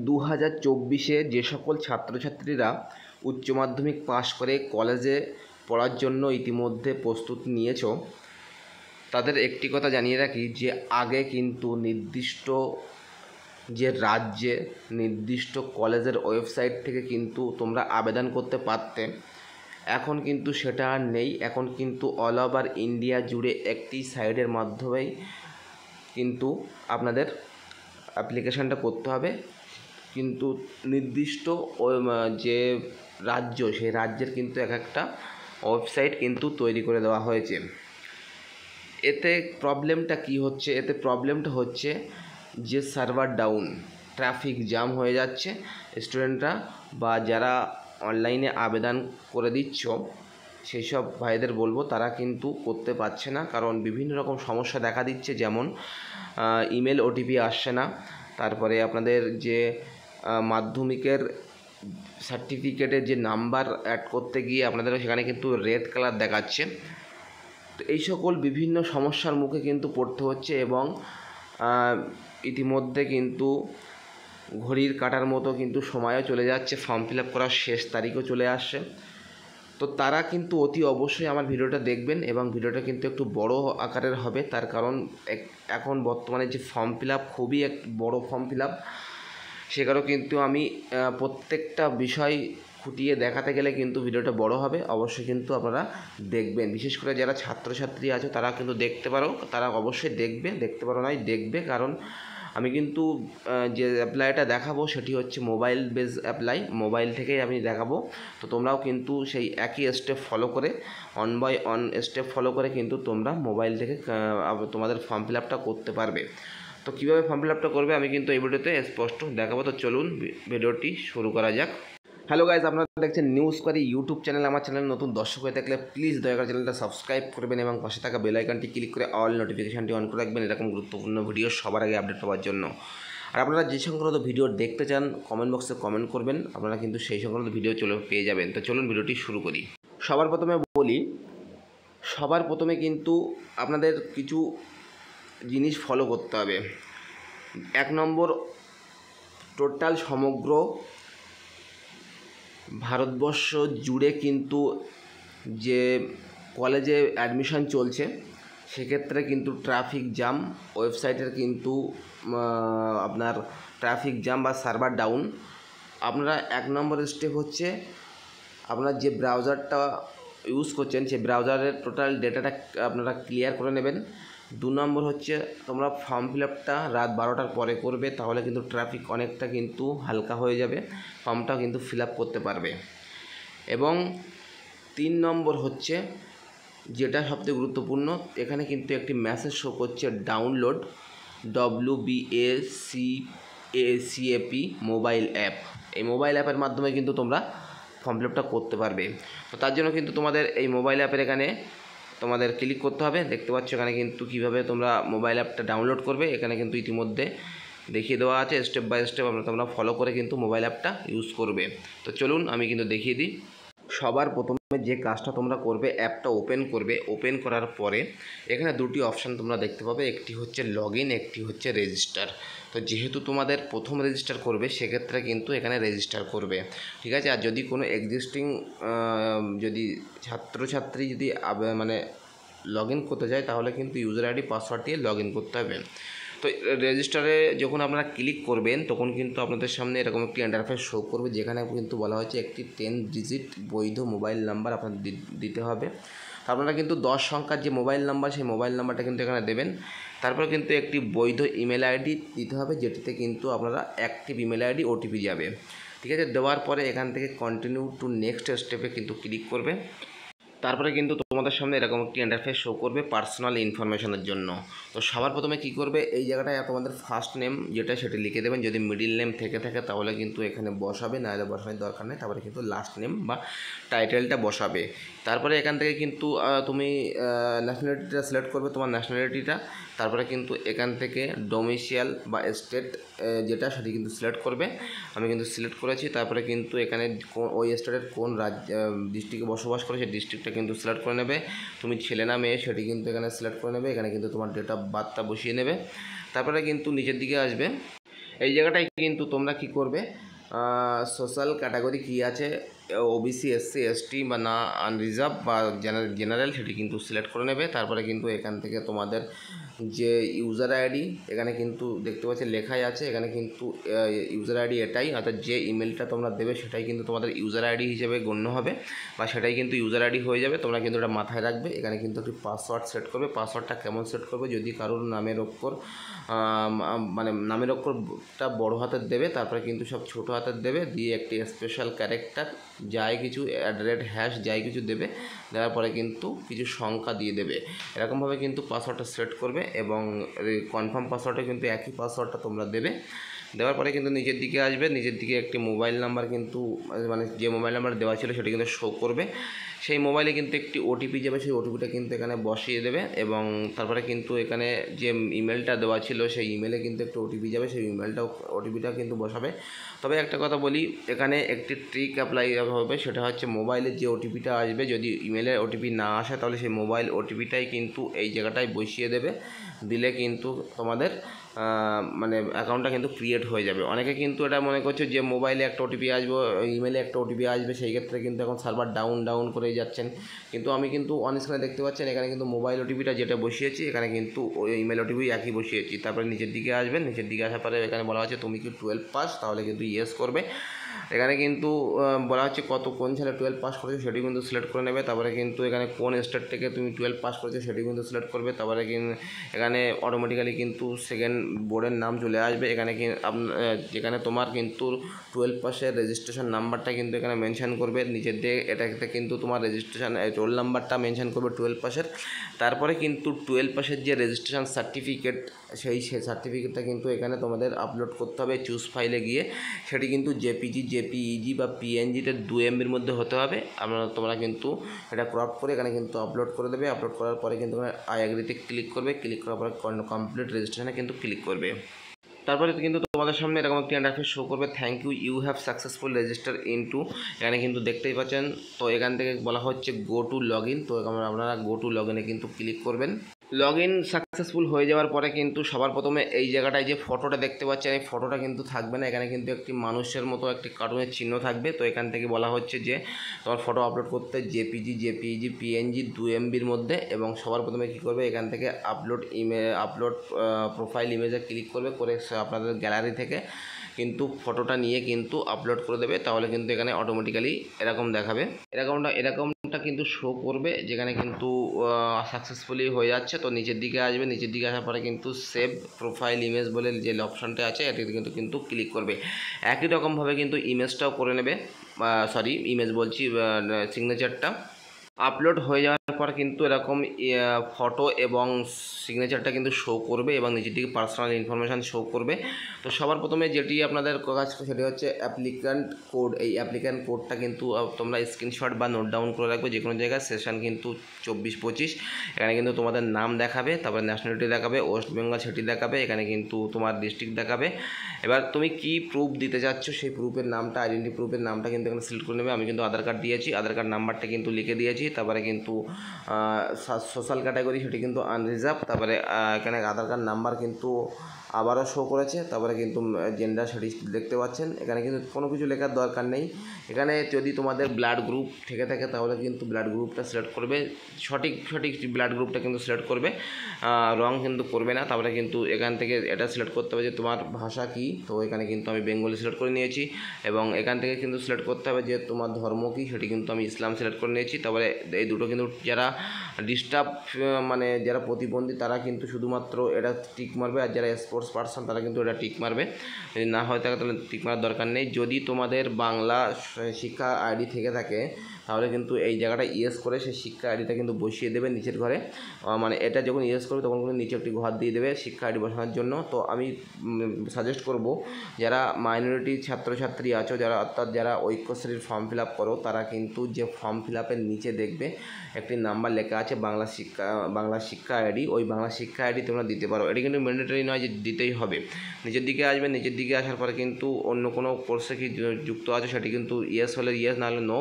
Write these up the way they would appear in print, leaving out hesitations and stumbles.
2024-এ যে সকল ছাত্রছাত্রীরা উচ্চ মাধ্যমিক পাশ করে কলেজে পড়ার জন্য ইতিমধ্যে প্রস্তুতি নিয়েছো, তাদের একটি কথা জানিয়ে রাখি যে আগে কিন্তু নির্দিষ্ট যে রাজ্যে নির্দিষ্ট কলেজের ওয়েবসাইট থেকে কিন্তু তোমরা আবেদন করতে পারতে। এখন কিন্তু সেটা আর নেই। এখন কিন্তু অল ওভার ইন্ডিয়া জুড়ে একটি সাইটের মাধ্যমেই কিন্তু আপনাদের অ্যাপ্লিকেশানটা করতে হবে। কিন্তু নির্দিষ্ট যে রাজ্য, সেই রাজ্যের কিন্তু এক একটা ওয়েবসাইট কিন্তু তৈরি করে দেওয়া হয়েছে। এতে প্রবলেমটা কি হচ্ছে? এতে প্রবলেমটা হচ্ছে যে সার্ভার ডাউন, ট্রাফিক জ্যাম হয়ে যাচ্ছে। স্টুডেন্টরা বা যারা অনলাইনে আবেদন করে দিচ্ছ সেই সব ভাইদের বলবো তারা কিন্তু করতে পারছে না, কারণ বিভিন্ন রকম সমস্যা দেখা দিচ্ছে। যেমন ইমেল ওটিপি আসছে না, তারপরে আপনাদের যে মাধ্যমিকের সার্টিফিকেটের যে নাম্বার অ্যাড করতে গিয়ে আপনাদের সেখানে কিন্তু রেড কালার দেখাচ্ছে। তো এই সকল বিভিন্ন সমস্যার মুখে কিন্তু পড়তে হচ্ছে এবং ইতিমধ্যে কিন্তু ঘড়ির কাঁটার মতো কিন্তু সময়ও চলে যাচ্ছে, ফর্ম ফিল আপ করার শেষ তারিখও চলে আসছে। তো তারা কিন্তু অতি অবশ্যই আমার ভিডিওটা দেখবেন এবং ভিডিওটা কিন্তু একটু বড় আকারের হবে। তার কারণ এখন বর্তমানে যে ফর্ম ফিল আপ খুবই এক বড় ফর্ম ফিল আপ, সেখানেও কিন্তু আমি প্রত্যেকটা বিষয় খুঁটিয়ে দেখাতে গেলে কিন্তু ভিডিওটা বড় হবে। অবশ্যই কিন্তু আপনারা দেখবেন, বিশেষ করে যারা ছাত্রছাত্রী আছে তারা কিন্তু দেখতে পারো, তারা অবশ্যই দেখতে পারো নয় দেখবে। কারণ আমি কিন্তু যে অ্যাপ্লাইটা দেখাবো সেটি হচ্ছে মোবাইল বেস অ্যাপ্লাই, মোবাইল থেকেই আমি দেখাবো। তো তোমরাও কিন্তু সেই একই স্টেপ ফলো করে, one by one step follow করে কিন্তু তোমরা মোবাইল থেকে তোমাদের ফর্ম ফিল আপটা করতে পারবে। তো কীভাবে ফর্ম ফিল আপটা করবে আমি কিন্তু এই ভিডিওতে স্পষ্ট দেখাবো। তো চলুন ভিডিওটি শুরু করা যাক। হ্যালো গাইজ, আপনারা দেখছেন নিউজ করি ইউটিউব চ্যানেল। আমার চ্যানেল নতুন দর্শক হয়ে থাকলে প্লিজ দয়া করে চ্যানেলটা সাবস্ক্রাইব করবেন এবং পাশে থাকা বেল আইকনটি ক্লিক করে অল নোটিফিকেশানটি অন করে রাখবেন এরকম গুরুত্বপূর্ণ ভিডিও সবার আগে আপডেট পাওয়ার জন্য। আর আপনারা যে সংক্রান্ত ভিডিও দেখতে চান কমেন্ট বক্সে কমেন্ট করবেন, আপনারা কিন্তু সেই সংক্রান্ত ভিডিও পেয়ে যাবেন। তো চলুন ভিডিওটি শুরু করি। সবার প্রথমে কিন্তু আপনাদের কিছু জিনিস ফলো করতে হবে। 1 নম্বর, টোটাল সমগ্র ভারতবর্ষ জুড়ে কিন্তু যে কলেজে অ্যাডমিশন চলছে সেক্ষেত্রে কিন্তু ট্রাফিক জ্যাম, ওয়েবসাইটের কিন্তু আপনার ট্রাফিক জ্যাম বা সার্ভার ডাউন। আপনারা 1 নম্বর স্টেপ হচ্ছে আপনার যে ব্রাউজারটা ইউজ করছেন সেই ব্রাউজারের টোটাল ডেটাটা আপনারা ক্লিয়ার করে নেবেন। 2 নম্বর হচ্ছে তোমরা ফর্ম ফিল আপটা রাত 12টার পরে করবে, তাহলে কিন্তু ট্রাফিক অনেকটা কিন্তু হালকা হয়ে যাবে, ফর্মটা কিন্তু ফিল আপ করতে পারবে। এবং 3 নম্বর হচ্ছে যেটা সবথেকে গুরুত্বপূর্ণ, এখানে কিন্তু একটি মেসেজ শো করছে ডাউনলোড WBACAP মোবাইল অ্যাপ। এই মোবাইল অ্যাপের মাধ্যমে কিন্তু তোমরা ফর্ম ফিল আপটা করতে পারবে। তো তার জন্য কিন্তু তোমাদের এই মোবাইল অ্যাপের এখানে তোমাদের ক্লিক করতে হবে। দেখতে পাচ্ছ এখানে কিন্তু কীভাবে তোমরা মোবাইল অ্যাপটা ডাউনলোড করবে, এখানে কিন্তু ইতিমধ্যে দেখিয়ে দেওয়া আছে স্টেপ বাই স্টেপ। তোমরা ফলো করে কিন্তু মোবাইল অ্যাপটা ইউজ করবে। তো চলুন আমি কিন্তু দেখিয়ে দিই। সবার প্রথমে যে কাজটা তোমরা করবে, অ্যাপটা ওপেন করবে। ওপেন করার পরে এখানে দুটি অপশান তোমরা দেখতে পাবে, একটি হচ্ছে লগ ইন, একটি হচ্ছে রেজিস্টার। তো যেহেতু তোমাদের প্রথম রেজিস্টার করবে সেক্ষেত্রে কিন্তু এখানে রেজিস্টার করবে, ঠিক আছে। আর যদি কোনো এক্সিস্টিং যদি ছাত্রছাত্রী যদি মানে লগ ইন করতে যায় তাহলে কিন্তু ইউজার আইডি পাসওয়ার্ড দিয়ে লগ ইন করতে হবে। তো রেজিস্টারে যখন আপনারা ক্লিক করবেন তখন কিন্তু আপনাদের সামনে এরকম একটি ইন্টারফেস শো করবে, যেখানে কিন্তু বলা হচ্ছে একটি 10 ডিজিট বৈধ মোবাইল নাম্বার আপনাদের দিতে হবে। আপনারা কিন্তু 10 সংখ্যার যে মোবাইল নাম্বার সেই মোবাইল নাম্বারটা কিন্তু এখানে দেবেন। তারপর কিন্তু একটি বৈধ ইমেল আইডি দিতে হবে, যেটিতে কিন্তু আপনারা অ্যাক্টিভ ইমেল আইডি ওটিপি যাবে, ঠিক আছে। দেওয়ার পরে এখান থেকে কন্টিনিউ টু নেক্সট স্টেপে কিন্তু ক্লিক করবে। তারপরে কিন্তু তোমাদের সামনে এরকম একটি ইন্টারফেস শো করবে পার্সোনাল ইনফরমেশনের জন্য। তো সবার প্রথমে কী করবে, এই জায়গাটায় তোমাদের ফার্স্ট নেম যেটা সেটা লিখে দেবেন। যদি মিডিল নেম থেকে থাকে তাহলে কিন্তু এখানে বসাবে, নাহলে বসানোর দরকার নেই। তারপরে কিন্তু লাস্ট নেম বা টাইটেলটা বসাবে। তারপরে এখান থেকে কিন্তু তুমি ন্যাশনালিটিটা সিলেক্ট করবে, তোমার ন্যাশনালিটিটা। তারপরে কিন্তু এখান থেকে ডোমিসিয়াল বা স্টেট যেটা সেটি কিন্তু সিলেক্ট করবে। আমি কিন্তু সিলেক্ট করেছি। তারপরে কিন্তু এখানে ওই স্টেটের কোন ডিস্ট্রিক্টে বসবাস করে সেই ডিস্ট্রিক্টটা কিন্তু সিলেক্ট করে নেবে। তুমি ছেলে না মেয়ে সেটি কিন্তু এখানে সিলেক্ট করে নেবে। এখানে কিন্তু তোমার ডেট অফ বার্থটা বসিয়ে নেবে। তারপরে কিন্তু নিচের দিকে আসবে, এই জায়গাটায় কিন্তু তোমরা কি করবে, সোশ্যাল ক্যাটাগরি কী আছে, ওবিসি, এসসি, এসটি বা না আনরিজার্ভ বা জেনারেল সেটি কিন্তু সিলেক্ট করে নেবে। তারপরে কিন্তু এখান থেকে তোমাদের যে ইউজার আইডি এখানে কিন্তু দেখতে পাচ্ছি লেখাই আছে, এখানে কিন্তু ইউজার আইডি এটাই, অর্থাৎ যে ইমেলটা তোমরা দেবে সেটাই কিন্তু তোমাদের ইউজার আইডি হিসেবে গণ্য হবে বা সেটাই কিন্তু ইউজার আইডি হয়ে যাবে। তোমরা কিন্তু এটা মাথায় রাখবে। এখানে কিন্তু একটি পাসওয়ার্ড সেট করবে। পাসওয়ার্ডটা কেমন সেট করবে, যদি কারোর নামের অক্ষর মানে নামের অক্ষরটা বড় হাতের দেবে, তারপরে কিন্তু সব ছোট হাতের দেবে, দিয়ে একটি স্পেশাল ক্যারেক্টার যাই কিছু # যাই কিছু দেবে, দেওয়ার পরে কিন্তু কিছু সংখ্যা দিয়ে দেবে। এরকমভাবে কিন্তু পাসওয়ার্ডটা সেট করবে এবং কনফার্ম পাসওয়ার্ডে কিন্তু একই পাসওয়ার্ডটা তোমরা দেবে। দেওয়ার পরে কিন্তু নিচের দিকে আসবে, নিচের দিকে একটি মোবাইল নাম্বার কিন্তু মানে যে মোবাইল নাম্বার দেওয়া ছিল সেটা কিন্তু শো করবে। সেই মোবাইলে কিন্তু একটি ওটিপি যাবে, সেই ওটিপিটা কিন্তু এখানে বসিয়ে দেবে এবং তারপরে কিন্তু এখানে যে ইমেলটা দেওয়া ছিল সেই ইমেলে কিন্তু একটু ওটিপি যাবে, সেই ওটিপিটা কিন্তু বসাবে। তবে একটা কথা বলি, এখানে একটি ট্রিক অ্যাপ্লাই হবে, সেটা হচ্ছে মোবাইলের যে ওটিপিটা আসবে, যদি ইমেলের ওটিপি না আসে তাহলে সেই মোবাইল ওটিপিটাই কিন্তু এই জায়গাটায় বসিয়ে দেবে। দিলে কিন্তু তোমাদের মানে অ্যাকাউন্টটা কিন্তু ক্রিয়েট হয়ে যাবে। অনেকে কিন্তু এটা মনে করছে যে মোবাইলে একটা ওটিপি আসবে, ইমেলে একটা ওটিপি আসবে, সেই ক্ষেত্রে কিন্তু এখন সার্ভার ডাউন করেই যাচ্ছেন। কিন্তু আমি কিন্তু অন স্ক্রিনে দেখতে পাচ্ছেন এখানে কিন্তু মোবাইল ওটিপিটা যেটা বসিয়েছি এখানে কিন্তু ওই ইমেল ওটিপি একই বসিয়েছি। তারপরে নিচের দিকে আসবেন, নিচের দিকে আসার পরে এখানে বলা হচ্ছে তুমি কি 12 পাস, তাহলে কিন্তু ইয়েস করবে। এখানে কিন্তু বলা হচ্ছে কোন সালে 12 পাস করেছো সেটি কিন্তু সিলেক্ট করে নেবে। তারপরে কিন্তু এখানে কোন স্টেট থেকে তুমি 12 পাস করেছো সেটি কিন্তু সিলেক্ট করবে। তারপরে এখানে অটোমেটিক্যালি কিন্তু সেকেন্ড বোর্ডের নাম চলে আসবে। এখানে যেখানে তোমার কিন্তু 12 পাসের রেজিস্ট্রেশন নাম্বারটা কিন্তু এখানে মেনশন করবে নিচের দিকে। এটাতে কিন্তু তোমার রেজিস্ট্রেশন রোল নাম্বারটা মেনশন করবে 12 পাসের। তারপরে কিন্তু 12 পাসের যে রেজিস্ট্রেশন সার্টিফিকেট সেই সার্টিফিকেটটা কিন্তু এখানে তোমাদের আপলোড করতে হবে চুজ ফাইলে গিয়ে। সেটি কিন্তু জেপিইজি বা পিএনজিতে 2 MBর মধ্যে হতে হবে। তোমরা কিন্তু এটা ক্রপ করে এখানে কিন্তু আপলোড করে দেবে। আপলোড করার পরে কিন্তু আই এগ্রিতে ক্লিক করবে। ক্লিক করার পরে কমপ্লিট রেজিস্ট্রেশনে কিন্তু ক্লিক করবে। তারপরে কিন্তু তোমাদের সামনে এরকম একটি ইন্টারফেস শো করবে, thank you have successful register into. এখানে কিন্তু দেখতেই পাচ্ছেন। তো এখান থেকে বলা হচ্ছে গো টু লগ ইন। তো আপনারা গো টু লগ ইনে কিন্তু ক্লিক করবেন। লগ ইন সাকসেসফুল হয়ে যাওয়ার পরে কিন্তু সবার প্রথমে এই জায়গাটায় যে ফটোটা দেখতে পাচ্ছেন এই ফটোটা কিন্তু থাকবে না। এখানে কিন্তু একটি মানুষের মতো একটি কার্টুনের চিহ্ন থাকবে। তো এখান থেকে বলা হচ্ছে যে তোমার ফটো আপলোড করতে জেপিইজি পিএনজি 2 MBর মধ্যে। এবং সবার প্রথমে কী করবে, এখান থেকে আপলোড প্রোফাইল ইমেজে ক্লিক করবে, করে আপনাদের গ্যালারি থেকে কিন্তু ফটোটা নিয়ে কিন্তু আপলোড করে দেবে। তাহলে কিন্তু এখানে অটোমেটিক্যালি এরকম দেখাবে, এরকমটা কিন্তু শো করবে, যেখানে কিন্তু সাকসেসফুলি হয়ে যাচ্ছে। তো নিচের দিকে আসবে, নিচের দিকে আসার পরে কিন্তু সেভ প্রোফাইল ইমেজ বলে যে অপশানটা আছে এটিতে কিন্তু ক্লিক করবে। একই রকমভাবে কিন্তু ইমেজটাও করে নেবে, ইমেজ বলছি সিগনেচারটা আপলোড হয়ে যাওয়ার পর কিন্তু এরকম ফটো এবং সিগনেচারটা কিন্তু শো করবে এবং নিচের দিকে পার্সোনাল ইনফরমেশান শো করবে। তো সবার প্রথমে যেটি আপনাদের কাজ সেটি হচ্ছে অ্যাপ্লিক্যান্ট কোড। এই অ্যাপ্লিক্যান্ট কোডটা কিন্তু তোমরা স্ক্রিনশট বা নোট ডাউন করে রাখবে যে কোনো জায়গায়। সেশন কিন্তু 24-25। এখানে কিন্তু তোমাদের নাম দেখাবে, তারপরে ন্যাশনালিটি দেখাবে, ওয়েস্ট বেঙ্গল সেটি দেখাবে, এখানে কিন্তু তোমার ডিস্ট্রিক্ট দেখাবে। এবার তুমি কি প্রুফ দিতে যাচ্ছ সেই প্রুফের নামটা, আইডেন্টি প্রুফের নামটা কিন্তু এখানে সিলেক্ট করে নেবে। আমি কিন্তু আধার কার্ড দিয়েছি, আধার কার্ড নাম্বারটা কিন্তু লিখে দিয়েছি। তারপরে কিন্তু সোশ্যাল ক্যাটাগরি সেটি কিন্তু আনরিজার্ভ। তারপরে এখানে আধার কার্ড নাম্বার কিন্তু আবারও শো করেছে। তারপরে কিন্তু জেন্ডার সেটি দেখতে পাচ্ছেন। এখানে কিন্তু কোনো কিছু লেখার দরকার নেই। এখানে যদি তোমাদের ব্লাড গ্রুপ থেকে থাকে তাহলে কিন্তু ব্লাড গ্রুপটা সিলেক্ট করবে, সঠিক ব্লাড গ্রুপটা কিন্তু সিলেক্ট করবে, রং কিন্তু করবে না। তারপরে কিন্তু এখান থেকে এটা সিলেক্ট করতে হবে যে তোমার ভাষা কী। তো এখানে কিন্তু আমি বেঙ্গলি সিলেক্ট করে নিয়েছি। এবং এখান থেকে কিন্তু সিলেক্ট করতে হবে যে তোমার ধর্ম কী, সেটি কিন্তু আমি ইসলাম সিলেক্ট করে নিয়েছি। তারপরে এই দুটো কিন্তু যারা ডিস্টার্ব মানে যারা প্রতিবন্ধী তারা কিন্তু শুধুমাত্র এটা টিক মারবে, আর যারা স্পোর্টস পার্সন তারা কিন্তু এটা টিক মারবে। যদি না হয়ে থাকে তাহলে টিক মারার দরকার নেই। যদি তোমাদের বাংলা শিক্ষা আইডি থেকে থাকে তাহলে কিন্তু এই জায়গাটা ইয়েস করে সেই শিক্ষা আইডিটা কিন্তু বসিয়ে দেবে নিচের ঘরে। মানে এটা যখন ইয়েস করবে তখন কিন্তু নিচে একটি ঘর দিয়ে দেবে শিক্ষা আইডি বসানোর জন্য। তো আমি সাজেস্ট করব যারা মাইনরিটি ছাত্রছাত্রী আছো, অর্থাৎ যারা ঐক্যশ্রীর ফর্ম ফিল আপ করো, তারা কিন্তু যে ফর্ম ফিল আপের নিচে দেখবে একটি নাম্বার লেখা আছে বাংলা শিক্ষা আইডি। ওই বাংলা শিক্ষা আইডি তোমরা দিতে পারো। এটি কিন্তু ম্যান্ডেটরি নয় যে দিতেই হবে। নিচের দিকে আসবে, নিচের দিকে আসার পরে কিন্তু অন্য কোনো কোর্সে কি যুক্ত আছে সেটি কিন্তু ইয়েস হলে ইয়েস, নাহলে নো।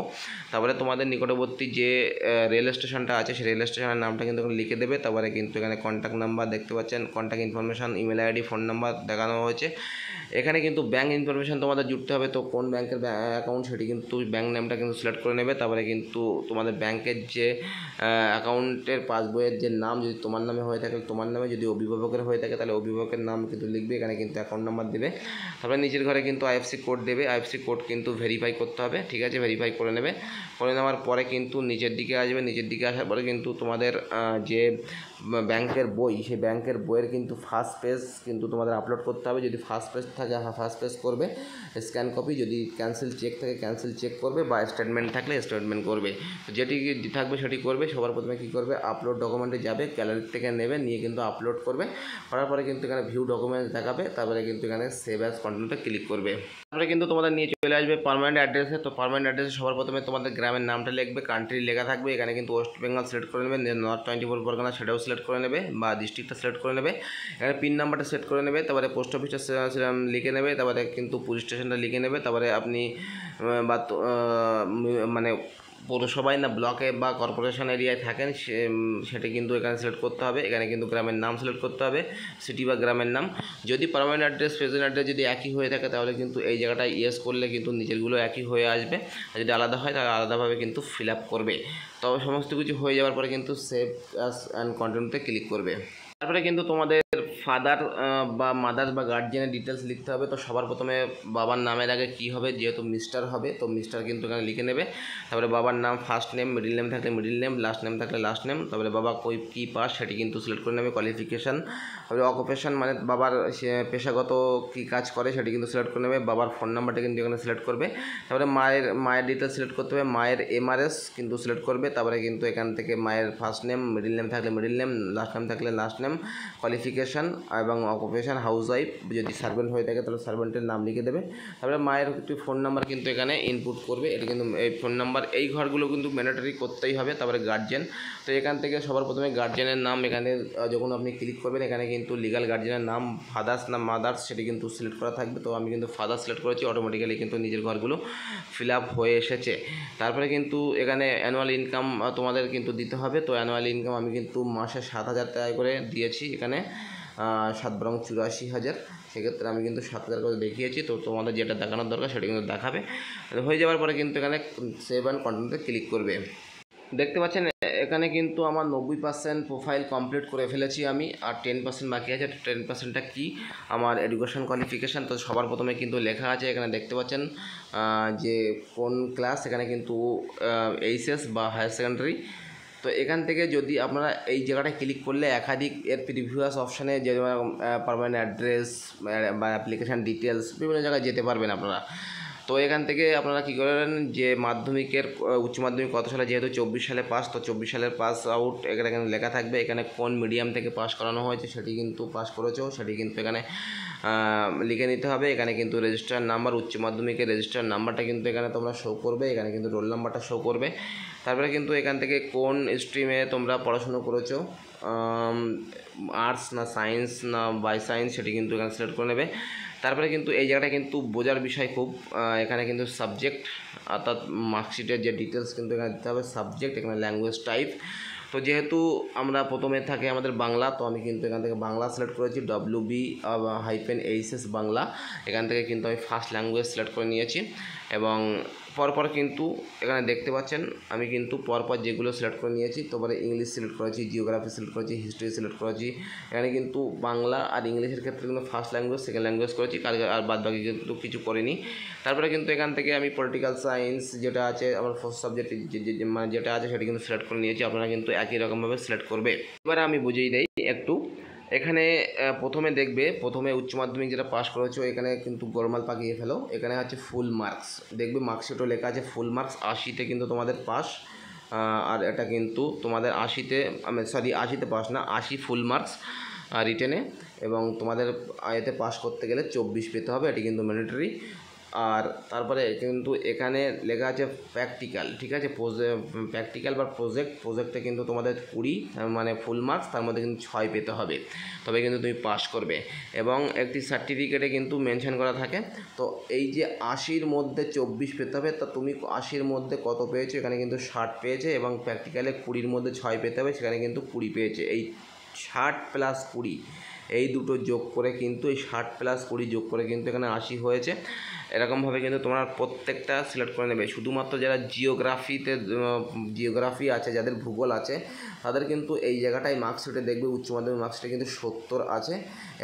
তারপরে তোমাদের নিকটবর্তী যে রেল স্টেশনটা আছে সেই রেল স্টেশনের নামটা কিন্তু লিখে দেবে। তারপরে কিন্তু এখানে কন্ট্যাক্ট নাম্বার দেখতে পাচ্ছেন, contact information, email ID, phone number দেখানো হয়েছে। এখানে কিন্তু ব্যাঙ্ক ইনফরমেশান তোমাদের জুড়তে হবে। তো কোন ব্যাংকের অ্যাকাউন্ট সেটি কিন্তু ব্যাঙ্ক নেমটা কিন্তু সিলেক্ট করে নেবে। তারপরে কিন্তু তোমাদের ব্যাংকের যে অ্যাকাউন্টের পাসবইয়ের যে নাম যদি তোমার নামে হয়ে থাকে তোমার নামে, যদি অভিভাবকের হয়ে থাকে তাহলে অভিভাবকের নাম কিন্তু লিখবে, এখানে কিন্তু অ্যাকাউন্ট নাম্বার দেবে। তারপরে নিচের ঘরে কিন্তু আইএফসি কোড দেবে, আইএফসি কোড কিন্তু ভেরিফাই করতে হবে, ঠিক আছে, ভেরিফাই করে নেবে। করে নেওয়ার পরে কিন্তু নিচের দিকে আসবে, নিচের দিকে আসার পরে কিন্তু তোমাদের যে ব্যাংকের বই, সেই ব্যাংকের বইয়ের কিন্তু ফার্স্ট পেজ কিন্তু তোমাদের আপলোড করতে হবে। যদি ফার্স্ট পেজ থাকে ফার্স্ট পেজ করবে, স্ক্যান কপি, যদি ক্যান্সেল চেক থাকে ক্যান্সেল চেক করবে, বা স্টেটমেন্ট থাকলে স্টেটমেন্ট করবে। যেটি থাকবে সেটি করবে। সবার প্রথমে কী করবে, আপলোড ডকুমেন্টে যাবে, গ্যালারি থেকে নেবে, নিয়ে কিন্তু আপলোড করবে। করার পরে কিন্তু এখানে ভিউ ডকুমেন্টস দেখাবে, তারপরে কিন্তু এখানে সেভ অ্যাজ কন্টেন্টে ক্লিক করবে। তারপরে কিন্তু তোমাদের নিয়ে চলে আসবে পার্মানেন্ট অ্যাড্রেসে। তো পার্মানেন্ট অ্যাড্রেসে সবার প্রথমে তোমাদের গ্রামের নামটা লিখবে, কান্ট্রি লেখা থাকবে, এখানে কিন্তু ওয়েস্ট বেঙ্গল সিলেক্ট করে নেবে, নর্থ 24 পরগনা সেটাও সিলেক্ট করে নেবে, বা ডিস্ট্রিক্টটা সিলেক্ট করে নেবে। এখানে পিন নাম্বারটা সেট করে নেবে, তারপরে পোস্ট অফিসটা লিখে নেবে, তারপরে কিন্তু পুলিশ স্টেশনটা লিখে নেবে। তারপরে আপনি বা মানে পৌরসভায় না ব্লকে বা কর্পোরেশন এরিয়ায় থাকেন সেটা কিন্তু এখানে সিলেক্ট করতে হবে। এখানে কিন্তু গ্রামের নাম সিলেক্ট করতে হবে, সিটি বা গ্রামের নাম। যদি পার্মানেন্ট অ্যাড্রেস প্রেজেন্ট অ্যাড্রেস যদি একই হয়ে থাকে তাহলে কিন্তু এই জায়গাটায় ইয়েস করলে কিন্তু নিচেরগুলো একই হয়ে আসবে। আর যদি আলাদা হয় তাহলে আলাদাভাবে কিন্তু ফিল আপ করবে। তবে সমস্ত কিছু হয়ে যাওয়ার পরে কিন্তু সেভ অ্যাজ অ্যান্ড কন্টিনিউতে ক্লিক করবে। তারপরে কিন্তু তোমাদের ফাদার বা মাদার বা গার্জিয়ানের ডিটেলস লিখতে হবে। তো সবার প্রথমে বাবার নামের আগে কী হবে, যেহেতু মিস্টার হবে তো মিস্টার কিন্তু এখানে লিখে নেবে। তারপরে বাবার নাম ফার্স্ট নেম, মিডিল নেম থাকলে মিডিল নেম, লাস্ট নেম থাকলে লাস্ট নেম। তারপরে বাবা কী পাস সেটি কিন্তু সিলেক্ট করে নেবে, কোয়ালিফিকেশান। তারপরে অকুপেশন মানে বাবার পেশাগত কী কাজ করে সেটি কিন্তু সিলেক্ট করে নেবে। বাবার ফোন নাম্বারটা কিন্তু এখানে সিলেক্ট করবে। তারপরে মায়ের ডিটেলস সিলেক্ট করতে হবে, মায়ের এমআরএস কিন্তু সিলেক্ট করবে। তারপরে কিন্তু এখান থেকে মায়ের ফার্স্ট নেম, মিডিল নেম থাকলে মিডিল নেম, লাস্ট নেম থাকলে লাস্ট নেম, কোয়ালিফিকেশান এবং অকুপেশান হাউস ওয়াইফ, যদি সার্ভেন্ট হয়ে থাকে তাহলে সার্ভেন্টের নাম লিখে দেবে। তারপরে মায়ের একটি ফোন নাম্বার কিন্তু এখানে ইনপুট করবে। এটা কিন্তু এই ফোন নাম্বার এই ঘরগুলো কিন্তু ম্যান্ডেটরি করতেই হবে। তারপরে গার্জিয়ান, তো এখান থেকে সবার প্রথমে গার্জিয়ানের নাম এখানে যখন আপনি ক্লিক করবেন এখানে কিন্তু লিগাল গার্জিয়ানের নাম ফাদার্স না মাদার্স সেটি কিন্তু সিলেক্ট করা থাকবে। তো আমি কিন্তু ফাদার সিলেক্ট করেছি, অটোমেটিক্যালি কিন্তু নিজের ঘরগুলো ফিল আপ হয়ে এসেছে। তারপরে কিন্তু এখানে অ্যানুয়াল ইনকাম তোমাদের কিন্তু দিতে হবে। তো অ্যানুয়াল ইনকাম আমি কিন্তু মাসে 7,000 টাকা করে দিয়েছি, এখানে 7 বরং 84,000, সেক্ষেত্রে আমি কিন্তু 7,000 করে দেখিয়েছি। তো তোমাদের যেটা দেখানোর দরকার সেটা কিন্তু দেখাবে। হয়ে যাওয়ার পরে কিন্তু এখানে সেভ অ্যান্ড কন্টিনিউতে ক্লিক করবে। দেখতে পাচ্ছেন এখানে কিন্তু আমার 90% প্রোফাইল কমপ্লিট করে ফেলেছি আমি, আর 10% বাকি আছে। 10%টা কি, আমার এডুকেশন কোয়ালিফিকেশান। তো সবার প্রথমে কিন্তু লেখা আছে এখানে দেখতে পাচ্ছেন যে কোন ক্লাস, এখানে কিন্তু এইচএস বা হায়ার সেকেন্ডারি। তো এখান থেকে যদি আপনারা এই জায়গাটায় ক্লিক করলে একাধিক এর প্রিভিয়াস অপশানে যে পারমানেন্ট অ্যাড্রেস বা অ্যাপ্লিকেশান ডিটেলস বিভিন্ন জায়গায় যেতে পারবেন আপনারা। তো এখান থেকে আপনারা কী করেন, যে মাধ্যমিকের উচ্চ মাধ্যমিক কত সালে, যেহেতু 24 সালে পাস, তো 24 সালের পাস আউট এখানে লেখা থাকবে। এখানে কোন মিডিয়াম থেকে পাস করানো হয়েছে সেটি কিন্তু পাস করেছো সেটি কিন্তু এখানে লিখে নিতে হবে। এখানে কিন্তু রেজিস্টার নাম্বার, উচ্চ মাধ্যমিকের রেজিস্টার নাম্বারটা কিন্তু এখানে তোমরা শো করবে, এখানে কিন্তু রোল নাম্বারটা শো করবে। তারপরে কিন্তু এখান থেকে কোন স্ট্রিমে তোমরা পড়াশুনো করেছো, আর্টস না সায়েন্স না বাই সায়েন্স সেটি কিন্তু এখানে সিলেক্ট করে নেবে। তারপরে কিন্তু এই জায়গাটা কিন্তু বোঝার বিষয় খুব, এখানে কিন্তু সাবজেক্ট অর্থাৎ মার্কশিটের যে ডিটেলস কিন্তু এখানে দিতে হবে, সাবজেক্ট, এখানে ল্যাঙ্গুয়েজ টাইপ। তো যেহেতু আমরা প্রথমে থাকে আমাদের বাংলা, তো আমি কিন্তু এখান থেকে বাংলা সিলেক্ট করেছি, WB-HS বাংলা। এখান থেকে কিন্তু আমি ফার্স্ট ল্যাঙ্গুয়েজ সিলেক্ট করে নিয়েছি। এবং পরপর কিন্তু এখানে দেখতে পাচ্ছেন আমি কিন্তু পরপর যেগুলো সিলেক্ট করে নিয়েছি, তারপরে ইংলিশ সিলেক্ট করেছি, জিওগ্রাফি সিলেক্ট করেছি, হিস্ট্রি সিলেক্ট করেছি। এখানে কিন্তু বাংলা আর ইংলিশের ক্ষেত্রে কিন্তু ফার্স্ট ল্যাঙ্গুয়েজ সেকেন্ড ল্যাঙ্গুয়েজ করেছি, আর বাদ বাকি কিন্তু কিছু করিনি। তারপরে কিন্তু এখান থেকে আমি পলিটিক্যাল সায়েন্স যেটা আছে আমার ফার্স্ট সাবজেক্ট মানে যেটা আছে সেটা কিন্তু সিলেক্ট করে নিয়েছি। আপনারা কিন্তু একই রকমভাবে সিলেক্ট করবে। এবারে আমি বুঝিয়ে দিই একটু। এখানে প্রথমে দেখবে, প্রথমে উচ্চ মাধ্যমিক যেটা পাস করেছো এখানে কিন্তু গোলমাল পাকিয়ে ফেলো। এখানে হচ্ছে ফুল মার্কস, দেখবে মার্কশিটও লেখা আছে ফুল মার্কস, 80তে কিন্তু তোমাদের পাস। আর এটা কিন্তু তোমাদের 80তে, সরি 80তে পাস না, 80 ফুল মার্কস রিটেনে। এবং তোমাদের এতে পাস করতে গেলে 24 পেতে হবে, এটি কিন্তু ম্যান্ডেটরি। আর তারপরে কিন্তু এখানে লেখা আছে প্র্যাকটিক্যাল, ঠিক আছে, প্র্যাকটিক্যাল বা প্রজেক্টে কিন্তু তোমাদের 20 মানে ফুল মার্কস, তার মধ্যে কিন্তু 6 পেতে হবে, তবে কিন্তু তুমি পাস করবে। এবং একটি সার্টিফিকেটে কিন্তু মেনশন করা থাকে। তো এই যে 80-র মধ্যে 24 পেতে হবে, তা তুমি 80-র মধ্যে কত পেয়েছো, এখানে কিন্তু 60 পেয়েছে। এবং প্র্যাকটিক্যালে 20-র মধ্যে 6 পেতে হবে, সেখানে কিন্তু 20 পেয়েছে। এই 60 + 20 এই দুটো যোগ করে কিন্তু এই 60+20 যোগ করে কিন্তু এখানে 80 হয়েছে। এরকমভাবে কিন্তু তোমরা প্রত্যেকটা সিলেক্ট করে নেবে। শুধুমাত্র যারা জিওগ্রাফি আছে, যাদের ভূগোল আছে, তাদের কিন্তু এই জায়গাটায় মার্কশিটে দেখবে উচ্চ মাধ্যমিক মার্কশিটে কিন্তু 70 আছে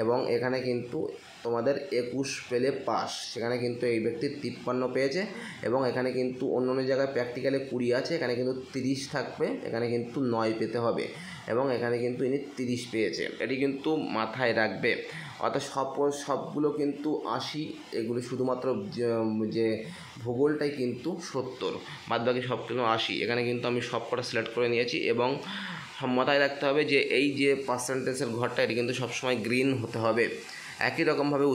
এবং এখানে কিন্তু তোমাদের 21 পেলে পাস। সেখানে কিন্তু এই ব্যক্তি 53 পেয়েছে এবং এখানে কিন্তু অন্য অন্য জায়গায় প্র্যাকটিক্যালে 20 আছে, এখানে কিন্তু 30 থাকবে, এখানে কিন্তু 9 পেতে হবে এবং এখানে কিন্তু ইনি 30 পেয়েছে। এটি কিন্তু মাথায় রাখবে। অর্থাৎ সবগুলো কিন্তু 80, এগুলো শুধুমাত্র যে ভূগোলটাই কিন্তু 70, বাদবাকি সব কিন্তু 80। এখানে কিন্তু আমি সব কটা সিলেক্ট করে নিয়েছি এবং মাথায় রাখতে হবে যে এই যে পার্সেন্টেজের ঘরটা এটি কিন্তু সবসময় গ্রিন হতে হবে। একই রকমভাবে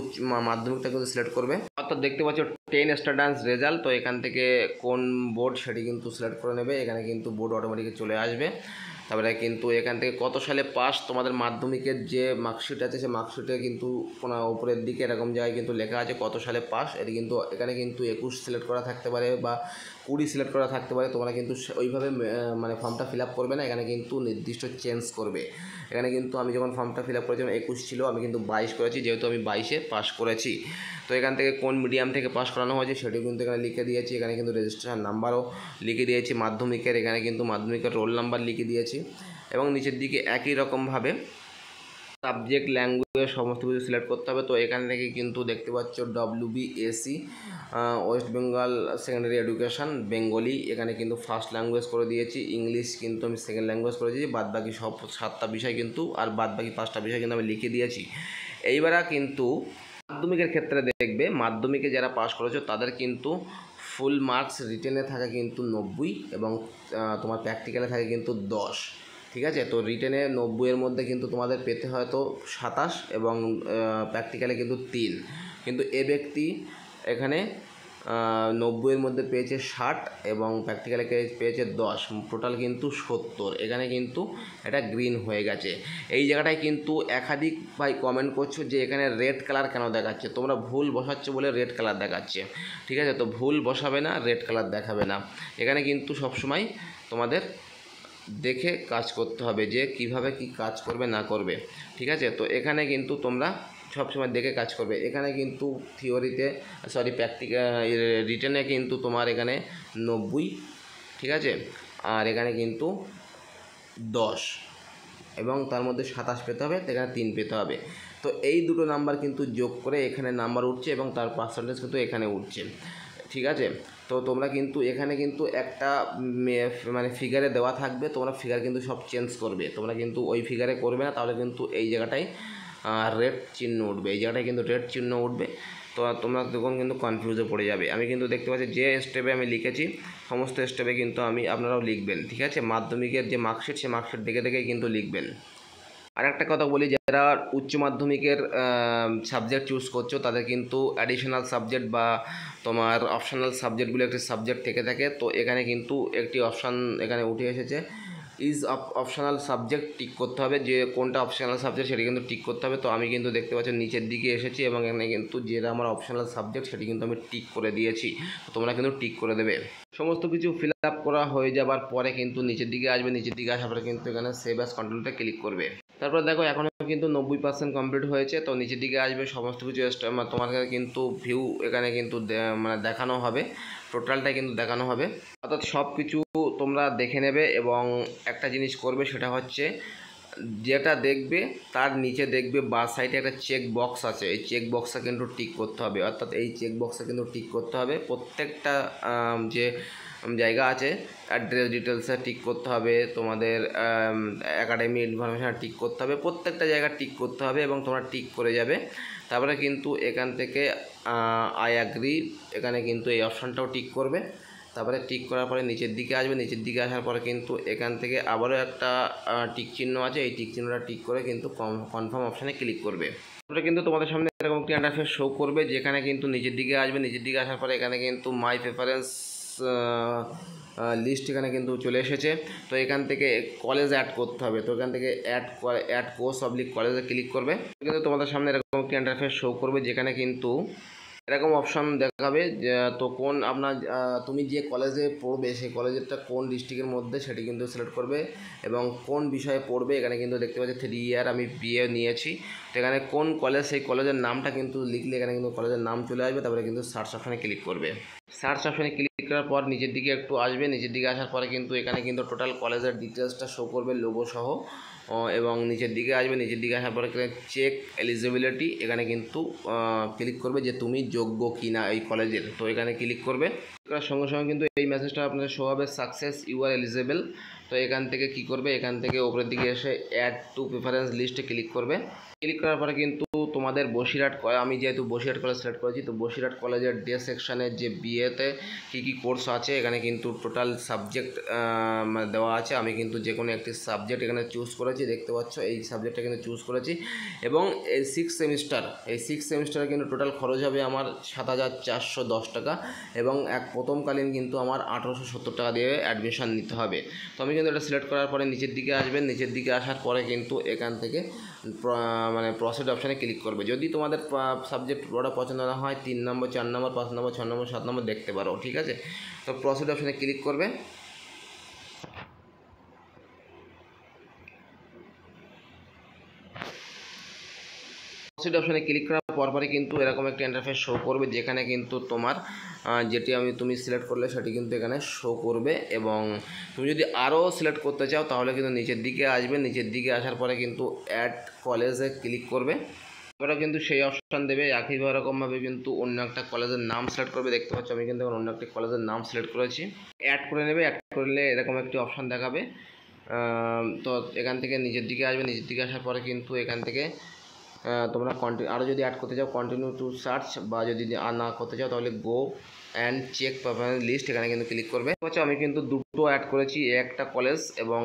মাধ্যমিকটা কিন্তু সিলেক্ট করবে। অর্থাৎ দেখতে পাচ্ছ 10 স্টুডেন্টস রেজাল্ট, তো এখান থেকে কোন বোর্ড সেটি কিন্তু সিলেক্ট করে নেবে। এখানে কিন্তু বোর্ড অটোমেটিক চলে আসবে। তারপরে কিন্তু এখান থেকে কত সালে পাস তোমাদের মাধ্যমিকের যে মার্কশিট আছে, সেই মার্কশিটে কিন্তু কোনো উপরের দিকে এরকম জায়গায় কিন্তু লেখা আছে কত সালে পাস। এটি কিন্তু এখানে কিন্তু 21 সিলেক্ট করা থাকতে পারে বা 20 সিলেক্ট করা থাকতে পারে। তোমরা কিন্তু ওইভাবে মানে ফর্মটা ফিল আপ করবে না, এখানে কিন্তু নির্দিষ্ট চেঞ্জ করবে। এখানে কিন্তু আমি যখন ফর্মটা ফিল আপ করেছিলাম 21 ছিল, আমি কিন্তু 22 করেছি, যেহেতু আমি 22-এ পাস করেছি। তো এখান থেকে কোন মিডিয়াম থেকে পাস করানো হয়েছে সেটিও কিন্তু এখানে লিখে দিয়েছি। এখানে কিন্তু রেজিস্ট্রেশন নাম্বারও লিখে দিয়েছি মাধ্যমিকের, এখানে কিন্তু মাধ্যমিকের রোল নাম্বার লিখে দিয়েছি এবং নিচের দিকে একই রকমভাবে সাবজেক্ট, ল্যাঙ্গুয়েজ সমস্ত কিছু সিলেক্ট করতে হবে। তো এখান থেকে কিন্তু দেখতে পাচ্ছ WBSC West Bengal secondary education Bengali, এখানে কিন্তু ফার্স্ট ল্যাঙ্গুয়েজ করে দিয়েছি। ইংলিশ কিন্তু আমি সেকেন্ড ল্যাঙ্গুয়েজ করে দিয়েছি। বাদবাকি সব 7টা বিষয় কিন্তু আর বাদবাকি 5টা বিষয় কিন্তু আমি লিখে দিয়েছি। এইবারে কিন্তু মাধ্যমিকের ক্ষেত্রে দেখবে, মাধ্যমিকে যারা পাস করেছো তাদের কিন্তু ফুল মার্কস রিটেনে থাকে কিন্তু 90 এবং তোমার প্র্যাকটিক্যালে থাকে কিন্তু 10। ঠিক আছে, তো রিটেনে 90-এর মধ্যে কিন্তু তোমাদের পেতে হয়তো 27 এবং প্র্যাকটিক্যালে কিন্তু 3। কিন্তু এ ব্যক্তি এখানে 90-এর মধ্যে পেয়েছে 60 এবং প্র্যাকটিক্যালে পেয়েছে 10, টোটাল কিন্তু 70। এখানে কিন্তু এটা গ্রিন হয়ে গেছে। এই জায়গাটায় কিন্তু একাধিক ভাই কমেন্ট করছো যে এখানে রেড কালার কেন দেখাচ্ছে, তোমরা ভুল বসাচ্ছ বলে রেড কালার দেখাচ্ছে। ঠিক আছে, তো ভুল বসাবে না, রেড কালার দেখাবে না। এখানে কিন্তু সবসময় তোমাদের দেখে কাজ করতে হবে যে কিভাবে কি কাজ করবে না করবে। ঠিক আছে, তো এখানে কিন্তু তোমরা সবসময় দেখে কাজ করবে। এখানে কিন্তু রিটেনে কিন্তু তোমার এখানে 90, ঠিক আছে, আর এখানে কিন্তু 10 এবং তার মধ্যে 27 পেতে হবে, এখানে 3 পেতে হবে। তো এই দুটো নাম্বার কিন্তু যোগ করে এখানে নাম্বার উঠছে এবং তার পার্সেন্টেজ কিন্তু এখানে উঠছে। ঠিক আছে, তো তোমরা কিন্তু এখানে কিন্তু একটা মানে ফিগারে দেওয়া থাকবে, তোমরা ফিগার কিন্তু সব চেঞ্জ করবে। তোমরা কিন্তু ওই ফিগারে করবে না, তাহলে কিন্তু এই জায়গাটায় রেড চিহ্ন উঠবে, এই জায়গাটায় কিন্তু রেড চিহ্ন উঠবে। তো তোমরা তখন কিন্তু কনফিউজে পড়ে যাবে। আমি কিন্তু দেখতে পাচ্ছি যে স্টেপে আমি লিখেছি সমস্ত স্টেপে কিন্তু আপনারাও লিখবেন। ঠিক আছে, মাধ্যমিকের যে মার্কশিট, সেই মার্কশিট দেখে দেখেই কিন্তু লিখবেন। আর একটা কথা বলি, যারা উচ্চ মাধ্যমিকের সাবজেক্ট চুজ করছো তাদের কিন্তু অ্যাডিশনাল সাবজেক্ট বা তোমার অপশনাল সাবজেক্টগুলো একটি সাবজেক্ট থেকে থাকে। তো এখানে কিন্তু একটি অপশান এখানে উঠে এসেছে, ইজ অপশনাল সাবজেক্ট টিক করতে হবে, যে কোনটা অপশনাল সাবজেক্ট সেটি কিন্তু টিক করতে হবে। তো আমি কিন্তু দেখতে পাচ্ছি নিচের দিকে এসেছি এবং এখানে কিন্তু যেটা আমার অপশনাল সাবজেক্ট সেটি কিন্তু আমি টিক করে দিয়েছি। তোমরা কিন্তু টিক করে দেবে। সমস্ত কিছু ফিল আপ করা হয়ে যাবার পরে কিন্তু নিচের দিকে আসবে, নিচের দিকে আসার পরে কিন্তু এখানে সেভ অ্যাজ কন্ট্রোলটা ক্লিক করবে। তারপর দেখো এখনও কিন্তু 90% কমপ্লিট হয়েছে। তো নিচের দিকে আসবে, সমস্ত কিছু তোমার কিন্তু ভিউ এখানে কিন্তু মানে দেখানো হবে, টোটালটাই কিন্তু দেখানো হবে। অর্থাৎ সব কিছু তোমরা দেখে নেবে এবং একটা জিনিস করবে, সেটা হচ্ছে যেটা দেখবে তার নিচে দেখবে বা সাইডে একটা চেক বক্স আছে, এই চেক বক্সটা কিন্তু টিক করতে হবে। অর্থাৎ এই চেক বক্সটা কিন্তু টিক করতে হবে। প্রত্যেকটা যে জায়গা আছে, অ্যাড্রেস ডিটেলসে টিক করতে হবে, তোমাদের একাডেমি ইনফরমেশান টিক করতে হবে, প্রত্যেকটা জায়গা টিক করতে হবে এবং তোমরা টিক করে যাবে। তারপরে কিন্তু এখান থেকে আই অ্যাগ্রি, এখানে কিন্তু এই অপশানটাও টিক করবে। তারপরে টিক করার পরে নিচের দিকে আসবে, নিচের দিকে আসার পরে কিন্তু এখান থেকে আবারও একটা টিক চিহ্ন আছে, এই টিক চিহ্নটা টিক করে কিন্তু কনফার্ম অপশানে ক্লিক করবে। তারপরে কিন্তু তোমাদের সামনে এরকম একটি ইন্টারফেস শো করবে, যেখানে কিন্তু নিচের দিকে আসবে, নিচের দিকে আসার পরে এখানে কিন্তু মাই প্রেফারেন্স লিস্ট এখানে কিন্তু চলে এসেছে। তো এখান থেকে কলেজ অ্যাড করতে হবে, তো এখান থেকে অ্যাড কোর্স কলেজে ক্লিক করবে। কিন্তু তোমাদের সামনে এরকম একটি ইন্টারফেস শো করবে, যেখানে কিন্তু এরকম অপশান দেখাবে তো কোন আপনার তুমি যে কলেজে পড়বে সেই কলেজেরটা কোন ডিস্ট্রিক্টের মধ্যে সেটি কিন্তু সিলেক্ট করবে এবং কোন বিষয়ে পড়বে। এখানে কিন্তু দেখতে পাচ্ছি 3 ইয়ার আমি বিএ নিয়েছি, তো এখানে কোন কলেজ সেই কলেজের নামটা কিন্তু লিখলে এখানে কিন্তু কলেজের নাম চলে আসবে। তারপরে কিন্তু সার্চ অপশানে ক্লিক করবে। সার্চ অপশানে ক্লিক করার পর নিচের দিকে একটু আসবে, নিচের দিকে আসার পরে কিন্তু এখানে কিন্তু টোটাল কলেজের ডিটেলসটা শো করবে লোগো সহ, এবং নিচের দিকে আসবে। নিচের দিকে আসার পরে চেক এলিজিবিলিটি এখানে কিন্তু ক্লিক করবে যে তুমি যোগ্য কি না এই কলেজের, তো এখানে ক্লিক করবে। করার সঙ্গে সঙ্গে কিন্তু এই মেসেজটা আপনাদের শো হবে, সাকসেস ইউ আর এলিজিবল। তো এখান থেকে কি করবে, এখান থেকে উপরের দিকে এসে অ্যাড টু প্রেফারেন্স লিস্টে ক্লিক করবে। ক্লিক করার পরে কিন্তু তোমাদের বসিরহাট, আমি যেহেতু বসিরহাট কলেজ সিলেক্ট করেছি, তো বসিরহাট কলেজের ডে সেকশানের যে বিএতে কী কোর্স আছে এখানে কিন্তু টোটাল সাবজেক্ট দেওয়া আছে। আমি কিন্তু যে কোনো একটি সাবজেক্ট এখানে চুজ করেছি, দেখতে পাচ্ছ এই সাবজেক্টটা কিন্তু চুজ করেছি। এবং এই 6 সেমিস্টারে কিন্তু টোটাল খরচ হবে আমার 7,410 টাকা, এবং প্রথমকালীন কিন্তু আমার 1870 টাকা দিয়ে অ্যাডমিশন নিতে হবে। তো আমি কিন্তু এটা সিলেক্ট করার পরে নিচের দিকে আসবেন, নিচের দিকে আসার পরে কিন্তু এখান থেকে প্রসিড অপশানে ক্লিক করবে। যদি তোমাদের সাবজেক্ট বড় পছন্দ না হয় 3 নম্বর, 4 নম্বর, 5 নম্বর, 6 নম্বর, 7 নম্বর দেখতে পারো, ঠিক আছে। তো প্রসিড অপশানে ক্লিক করবে। প্রসিড অপশানে ক্লিক করার পরপরই কিন্তু এরকম একটা ইন্টারফেস শো করবে, যেখানে কিন্তু তোমার যেটি তুমি সিলেক্ট করলে সেটি কিন্তু এখানে শো করবে। এবং তুমি যদি আরও সিলেক্ট করতে চাও তাহলে কিন্তু নিচের দিকে আসবে, নিচের দিকে আসার পরে কিন্তু অ্যাড কলেজে ক্লিক করবে। এবারে কিন্তু সেই অপশান দেবে, একই রকমভাবে কিন্তু অন্য একটা কলেজের নাম সিলেক্ট করবে। দেখতে পাচ্ছ আমি কিন্তু অন্য একটি কলেজের নাম সিলেক্ট করেছি, অ্যাড করে নেবে। অ্যাড করলে এরকম একটি অপশান দেখাবে। তো এখান থেকে নিচের দিকে আসবে, নিচের দিকে আসার পরে কিন্তু এখান থেকে তোমরা আরও যদি অ্যাড করতে চাও কন্টিনিউ টু সার্চ, বা যদি আর না করতে চাও তাহলে go and check performance list এখানে কিন্তু ক্লিক করবে। আচ্ছা আমি কিন্তু দুটো অ্যাড করেছি, একটা কলেজ এবং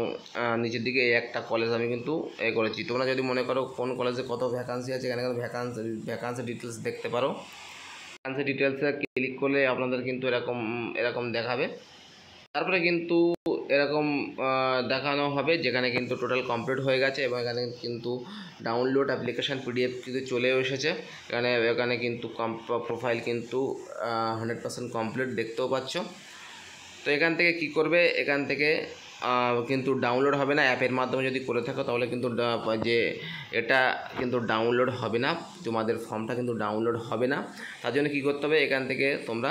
নিচের দিকে একটা কলেজ আমি কিন্তু করেছি। তোমরা যদি মনে করো কোন কলেজে কত ভ্যাকান্সি আছে এখানে কিন্তু ভ্যাকান্সি ডিটেলস দেখতে পারো। ভ্যাকান্সি ডিটেলসে ক্লিক করলে আপনাদের কিন্তু এরকম দেখাবে। তারপরে কিন্তু এরকম দেখানো হবে যেখানে কিন্তু টোটাল কমপ্লিট হয়ে গেছে, এবং এখানে কিন্তু ডাউনলোড অ্যাপ্লিকেশান পিডিএফ কিন্তু চলেও এসেছে। এখানে কিন্তু প্রোফাইল কিন্তু 100% কমপ্লিট দেখতেও পাচ্ছ। তো এখান থেকে কি করবে, এখান থেকে কিন্তু ডাউনলোড হবে না। অ্যাপের মাধ্যমে যদি করে থাকো তাহলে কিন্তু যে এটা কিন্তু ডাউনলোড হবে না, তোমাদের ফর্মটা কিন্তু ডাউনলোড হবে না। তার জন্য কী করতে হবে, এখান থেকে তোমরা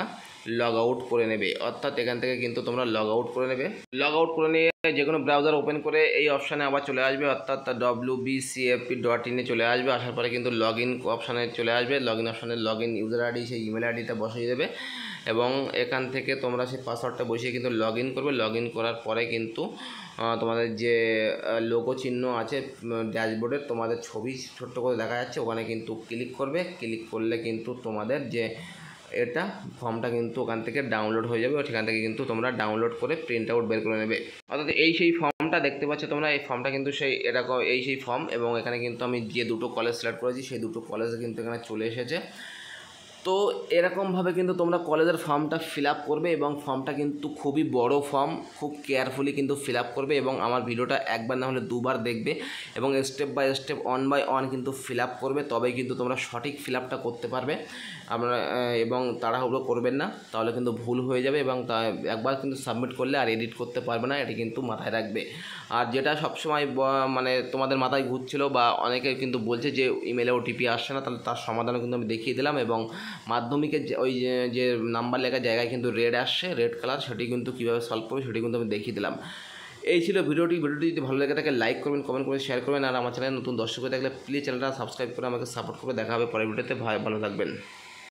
লগ আউট করে নেবে, অর্থাৎ এখান থেকে কিন্তু তোমরা লগ আউট করে নেবে। লগ আউট করে নিয়ে যে কোনো ব্রাউজার ওপেন করে এই অপশানে আবার চলে আসবে, অর্থাৎ wbcfp.in এ চলে আসবে। আসার পরে কিন্তু লগ ইন অপশানে চলে আসবে। লগ ইন অপশানে লগ ইন ইউজার আইডি, সেই ইমেল আইডিটা বসিয়ে দেবে, এবং এখান থেকে তোমরা সেই পাসওয়ার্ডটা বসিয়ে কিন্তু লগ ইন করবে। লগ ইন করার পরে কিন্তু তোমাদের যে লোগো চিহ্ন আছে ড্যাশবোর্ডের, তোমাদের ছবি ছোট্ট করে দেখা যাচ্ছে, ওখানে কিন্তু ক্লিক করবে। ক্লিক করলে কিন্তু তোমাদের যে এটা ফর্মটা কিন্তু ওখান থেকে ডাউনলোড হয়ে যাবে, সেখান থেকে কিন্তু তোমরা ডাউনলোড করে প্রিন্ট আউট বের করে নেবে। অর্থাৎ এই সেই ফর্মটা দেখতে পাচ্ছ তোমরা, এই ফর্মটা কিন্তু সেই ফর্ম, এবং এখানে কিন্তু আমি যে দুটো কলেজ সিলেক্ট করেছি সেই দুটো কলেজে কিন্তু এখানে চলে এসেছে। তো এরকমভাবে কিন্তু তোমরা কলেজের ফর্মটা ফিল আপ করবে, এবং ফর্মটা কিন্তু খুবই বড় ফর্ম, খুব কেয়ারফুলি কিন্তু ফিল আপ করবে, এবং আমার ভিডিওটা একবার না হলে দুবার দেখবে, এবং step by step one by one কিন্তু ফিল আপ করবে, তবেই কিন্তু তোমরা সঠিক ফিল আপটা করতে পারবে। আপনারা এবং তাড়াহুড়ো করবেন না, তাহলে কিন্তু ভুল হয়ে যাবে, এবং একবার কিন্তু সাবমিট করলে আর এডিট করতে পারবে না, এটি কিন্তু মাথায় রাখবে। আর যেটা সবসময় মানে তোমাদের মাথায় ঘুরছিল, বা অনেকে কিন্তু বলছে যে ইমেলে ওটিপি আসছে না, তাহলে তার সমাধানও কিন্তু আমি দেখিয়ে দিলাম। এবং মাধ্যমিকের ওই যে নাম্বার লেখার জায়গায় কিন্তু রেড আসছে, রেড কালার, সেটি কিন্তু কীভাবে সলভ করবে সেটি কিন্তু আমি দেখিয়ে দিলাম। এই ছিল ভিডিওটি যদি ভালো লেগে থাকে লাইক করবেন, কমেন্ট করে শেয়ার করবেন, আর আমার চ্যানেলে নতুন দর্শক হয়ে থাকলে প্লিজ চ্যানেলটা সাবস্ক্রাইব করে আমাকে সাপোর্ট করে দেখা হবে পরের ভিডিওতে। ভালো থাকবেন।